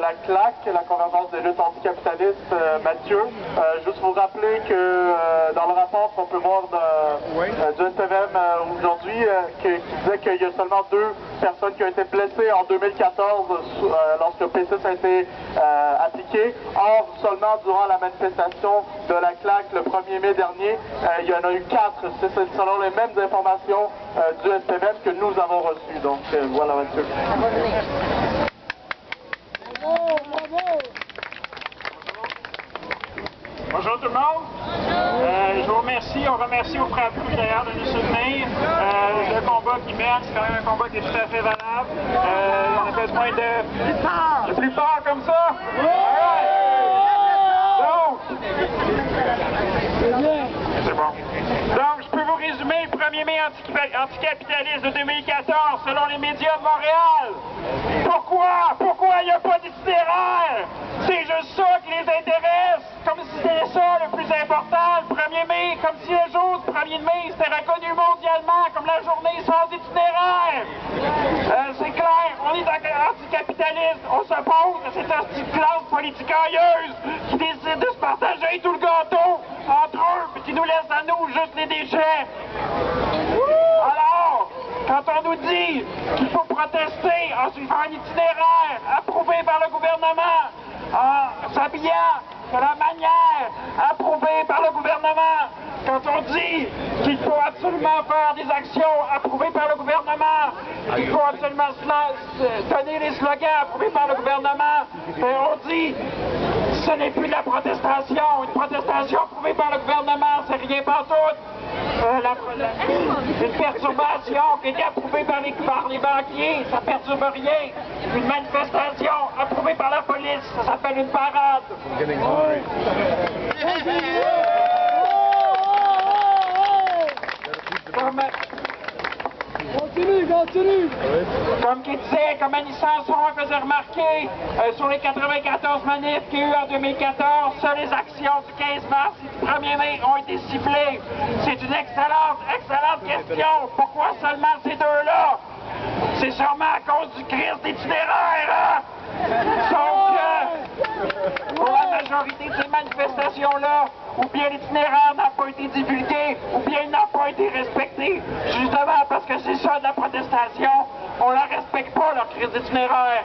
la CLAC, la Convergence des luttes anticapitalistes, Mathieu. Juste vous rappeler que dans le rapport qu'on peut voir du SPVM aujourd'hui, qui disait qu'il y a seulement 2 personnes qui ont été blessées en 2014 lorsque P6 a été appliqué. Or, seulement durant la manifestation de la CLAC le 1er mai dernier, il y en a eu 4. C'est selon les mêmes informations du SPVM que nous avons reçues. Donc voilà, Mathieu. Bonjour tout le monde. Je vous remercie. On remercie au Frappes Rouge d'ailleurs de nous soutenir. Le combat qui mène, c'est quand même un combat qui est tout à fait valable. On a besoin de plus fort comme ça. C'est bon. Donc, je peux vous résumer le 1er mai anticapitaliste de 2014 selon les médias de Montréal. Pourquoi? Pourquoi il n'y a pas d'itinéraire? C'est juste ça qui les intéresse. Comme si c'était ça le plus important, le 1er mai, comme si le jour du 1er mai, c'était reconnu mondialement comme la journée sans itinéraire. C'est clair, on est anticapitaliste, on s'oppose à cette classe politicailleuse qui décide de se partager tout le gâteau entre eux, puis qui nous laisse à nous juste les déchets. Alors, quand on nous dit qu'il faut protester en suivant un itinéraire approuvé par le gouvernement, en s'habillant de la manière approuvée par le gouvernement, quand on dit qu'il faut absolument faire des actions approuvées par le gouvernement, qu'il faut absolument donner les slogans approuvés par le gouvernement, on dit ce n'est plus de la protestation. Une protestation approuvée par le gouvernement, c'est rien pantoute. Une perturbation qui est approuvée par les banquiers, ça perturbe rien. Une manifestation approuvée par la police, ça s'appelle une parade. Continue! Comme qui disait, comme Annie Sanson faisait remarquer, sur les 94 manifs qu'il y a eu en 2014, seules les actions du 15 mars et du 1er mai ont été ciblées. C'est une excellente question. Pourquoi seulement ces deux-là? C'est sûrement à cause du Christ d'itinéraire, hein? Sauf que, pour la majorité de ces manifestations-là, ou bien l'itinéraire n'a pas été divulgué, ou bien il n'a pas été respecté, justement parce que c'est ça de la protestation, on la respecte pas, leur crise d'itinéraire.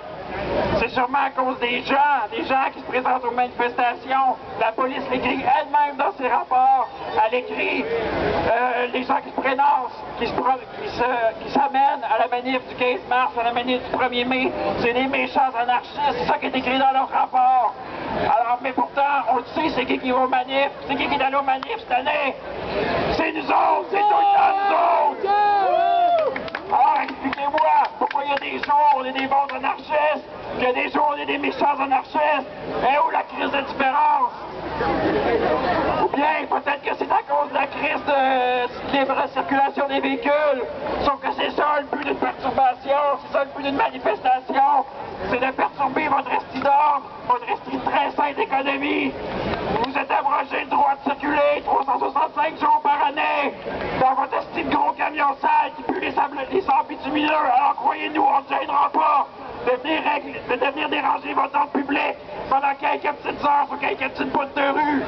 C'est sûrement à cause des gens qui se présentent aux manifestations. La police l'écrit elle-même dans ses rapports. Elle écrit les gens qui se prénoncent, qui s'amènent à la manif du 15 mars, à la manif du 1er mai. C'est des méchants anarchistes, c'est ça qui est écrit dans leur rapport. Alors, mais pourtant, on le sait, c'est qui va aux manifs, c'est qui est allé aux manifs cette année. C'est nous autres, c'est tout le temps nous autres. Alors, expliquez-moi, pourquoi il y a des jours où on est des bons anarchistes, qu'il y a des jours où on est des méchants anarchistes, et où la crise de différence? Ou bien, peut-être que c'est à cause de la crise de libre circulation des véhicules, sauf que c'est ça le but d'une perturbation, c'est ça le but d'une manifestation, c'est de perturber votre esprit d'ordre, votre esprit très sain d'économie. Vous êtes abrogé le droit de circuler 365 jours par année dans votre esprit de gros camions sales qui puent les sables bitumineux. Alors croyez-nous, on ne gênera pas de venir déranger votre ordre public pendant quelques petites heures sur quelques petites bouts de rue.